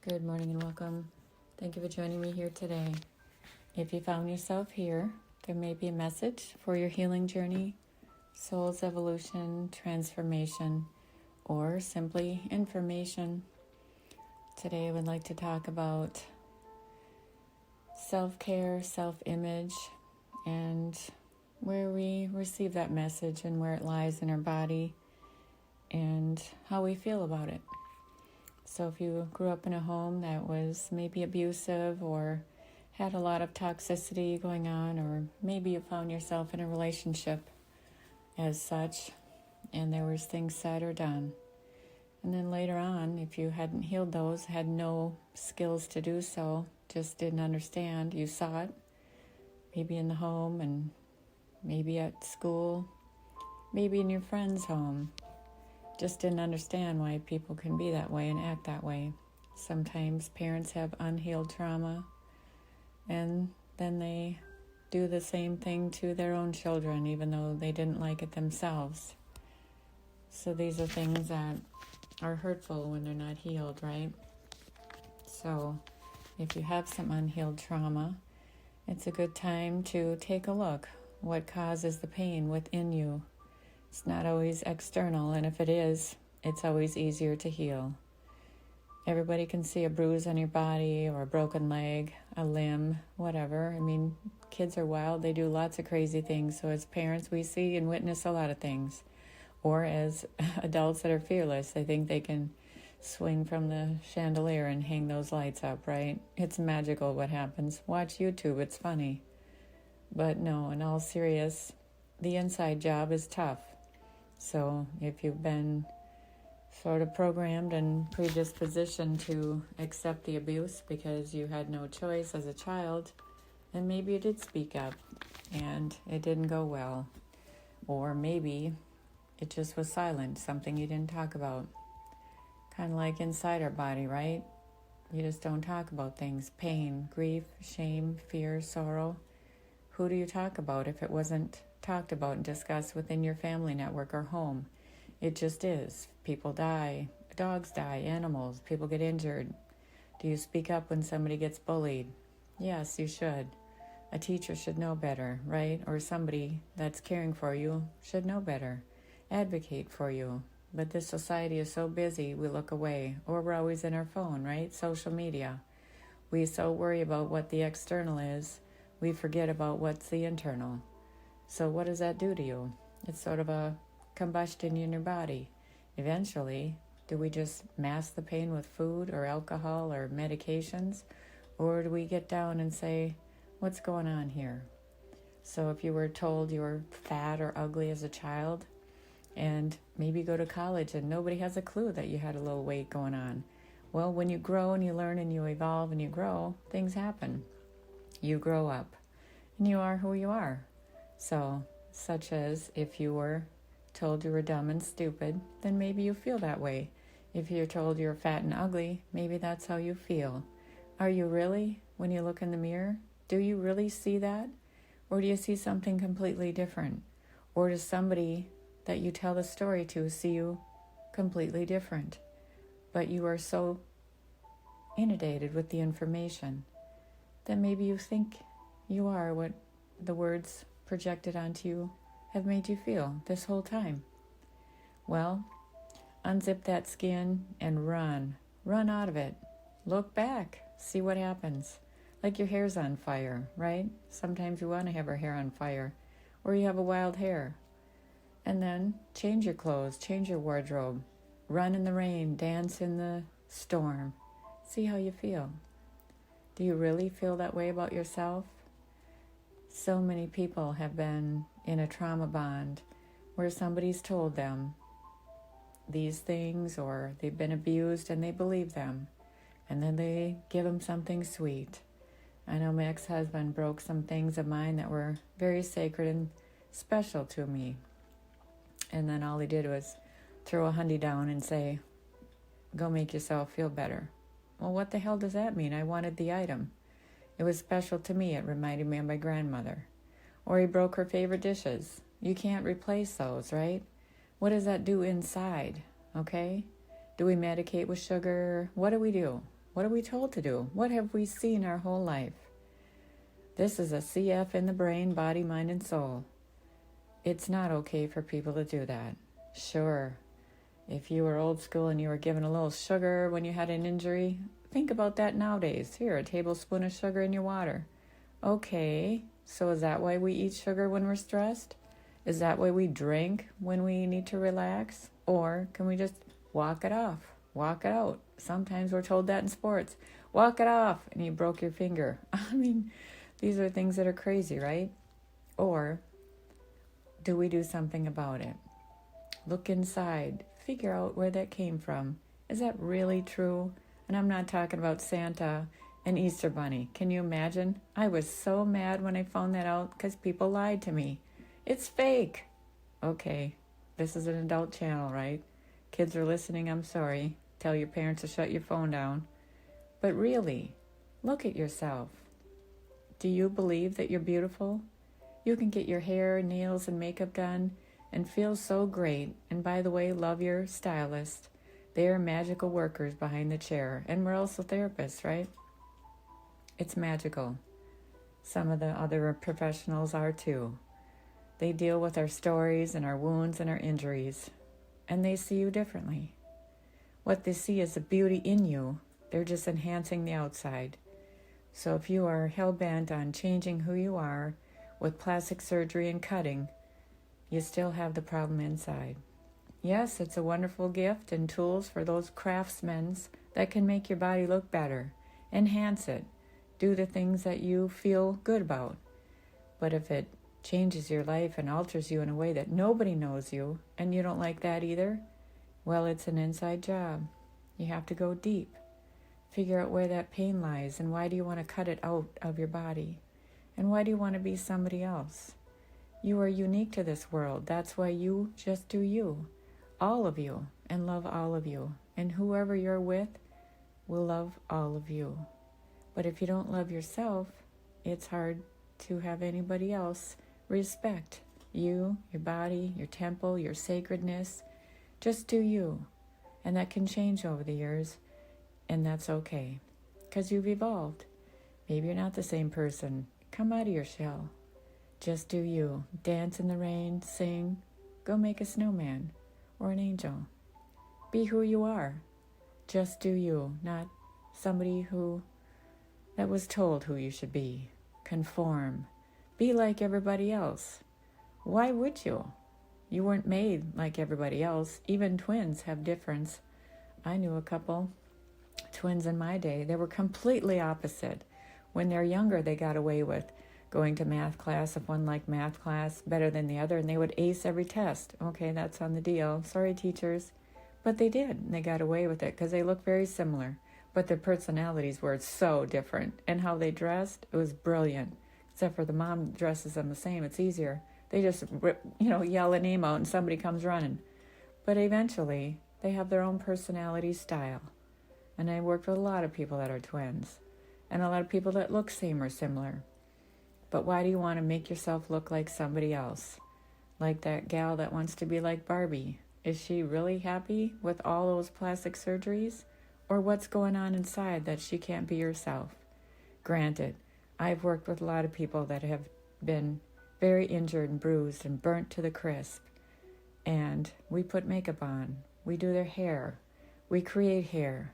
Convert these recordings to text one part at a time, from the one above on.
Good morning and welcome. Thank you for joining me here today. If you found yourself here, there may be a message for your healing journey, soul's evolution, transformation, or simply information. Today I would like to talk about self-care, self-image, and where we receive that message and where it lies in our body and how we feel about it. So if you grew up in a home that was maybe abusive or had a lot of toxicity going on, or maybe you found yourself in a relationship as such and there was things said or done. And then later on, if you hadn't healed those, had no skills to do so, just didn't understand, you saw it, maybe in the home and maybe at school, maybe in your friend's home. Just didn't understand why people can be that way and act that way. Sometimes parents have unhealed trauma and then they do the same thing to their own children even though they didn't like it themselves. So these are things that are hurtful when they're not healed, right? So if you have some unhealed trauma, it's a good time to take a look. What causes the pain within you? It's not always external, and if it is, it's always easier to heal. Everybody can see a bruise on your body or a broken leg, a limb, whatever. I mean, kids are wild. They do lots of crazy things. So as parents, we see and witness a lot of things. Or as adults that are fearless, they think they can swing from the chandelier and hang those lights up, right? It's magical what happens. Watch YouTube. It's funny. But no, in all seriousness, the inside job is tough. So if you've been sort of programmed and predispositioned to accept the abuse because you had no choice as a child, and maybe you did speak up and it didn't go well, or maybe it just was silent, something you didn't talk about. Kind of like inside our body, right? You just don't talk about things. Pain, grief, shame, fear, sorrow. Who do you talk about if it wasn't talked about and discussed within your family network or home? It just is. People die, dogs die, animals, people get injured. Do you speak up when somebody gets bullied? Yes, you should. A teacher should know better, right? Or somebody that's caring for you should know better. Advocate for you. But this society is so busy, we look away. Or we're always in our phone, right? Social media. We so worry about what the external is, we forget about what's the internal. So what does that do to you? It's sort of a combustion in your body. Eventually, do we just mask the pain with food or alcohol or medications? Or do we get down and say, what's going on here? So if you were told you were fat or ugly as a child, and maybe go to college and nobody has a clue that you had a little weight going on. Well, when you grow and you learn and you evolve and you grow, things happen. You grow up and you are who you are. So, such as if you were told you were dumb and stupid, then maybe you feel that way. If you're told you're fat and ugly, maybe that's how you feel. Are you really, when you look in the mirror, do you really see that? Or do you see something completely different? Or does somebody that you tell the story to see you completely different? But you are so inundated with the information that maybe you think you are what the words projected onto you have made you feel this whole time. Well, unzip that skin and run. Run out of it. Look back. See what happens. Like your hair's on fire, right? Sometimes you want to have our hair on fire. Or you have a wild hair. And then change your clothes, change your wardrobe. Run in the rain, dance in the storm. See how you feel. Do you really feel that way about yourself? So many people have been in a trauma bond where somebody's told them these things, or they've been abused and they believe them, and then they give them something sweet. I know my ex-husband broke some things of mine that were very sacred and special to me, and then all he did was throw a hundy down and say, go make yourself feel better. Well, what the hell does that mean? I wanted the item. It was special to me. It reminded me of my grandmother. Or he broke her favorite dishes. You can't replace those, right? What does that do inside, okay? Do we medicate with sugar? What do we do? What are we told to do? What have we seen our whole life? This is a CF in the brain, body, mind, and soul. It's not okay for people to do that. Sure, if you were old school and you were given a little sugar when you had an injury, think about that nowadays. Here, a tablespoon of sugar in your water. Okay, so is that why we eat sugar when we're stressed? Is that why we drink when we need to relax? Or can we just walk it off? Walk it out. Sometimes we're told that in sports. Walk it off, and you broke your finger. I mean, these are things that are crazy, right? Or do we do something about it? Look inside. Figure out where that came from. Is that really true? And I'm not talking about Santa and Easter Bunny. Can you imagine? I was so mad when I found that out because people lied to me. It's fake. Okay, this is an adult channel, right? Kids are listening, I'm sorry. Tell your parents to shut your phone down. But really, look at yourself. Do you believe that you're beautiful? You can get your hair, nails, and makeup done and feel so great. And by the way, love your stylist. They are magical workers behind the chair. And we're also therapists, right? It's magical. Some of the other professionals are too. They deal with our stories and our wounds and our injuries. And they see you differently. What they see is the beauty in you. They're just enhancing the outside. So if you are hell-bent on changing who you are with plastic surgery and cutting, you still have the problem inside. Yes, it's a wonderful gift and tools for those craftsmen that can make your body look better, enhance it, do the things that you feel good about. But if it changes your life and alters you in a way that nobody knows you, and you don't like that either, well, it's an inside job. You have to go deep. Figure out where that pain lies and why do you want to cut it out of your body? And why do you want to be somebody else? You are unique to this world. That's why you just do you. All of you. And love all of you. And whoever you're with will love all of you. But if you don't love yourself, it's hard to have anybody else respect you, your body, your temple, your sacredness. Just do you. And that can change over the years. And that's okay. Because you've evolved. Maybe you're not the same person. Come out of your shell. Just do you. Dance in the rain, sing, go make a snowman or an angel. Be who you are. Just do you, not somebody that was told who you should be. Conform. Be like everybody else. Why would you? You weren't made like everybody else. Even twins have difference. I knew a couple twins in my day. They were completely opposite. When they're younger, they got away with going to math class if one liked math class better than the other, and they would ace every test. Okay, that's on the deal. Sorry, teachers. But they did, and they got away with it because they looked very similar. But their personalities were so different. And how they dressed, it was brilliant. Except for the mom dresses them the same. It's easier. They just, yell a name out and somebody comes running. But eventually, they have their own personality style. And I worked with a lot of people that are twins. And a lot of people that look same or similar. But why do you want to make yourself look like somebody else? Like that gal that wants to be like Barbie. Is she really happy with all those plastic surgeries? Or what's going on inside that she can't be herself? Granted, I've worked with a lot of people that have been very injured and bruised and burnt to the crisp. And we put makeup on. We do their hair. We create hair.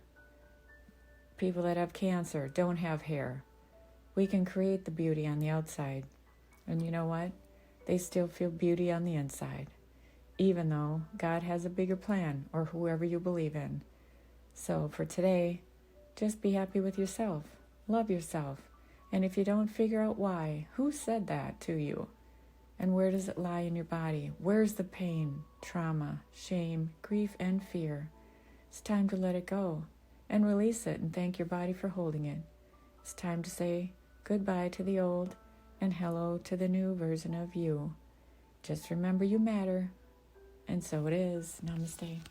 People that have cancer don't have hair. We can create the beauty on the outside. And you know what? They still feel beauty on the inside. Even though God has a bigger plan, or whoever you believe in. So for today, just be happy with yourself. Love yourself. And if you don't figure out why, who said that to you? And where does it lie in your body? Where's the pain, trauma, shame, grief, and fear? It's time to let it go and release it and thank your body for holding it. It's time to say goodbye to the old and hello to the new version of you. Just remember you matter. And so it is. Namaste.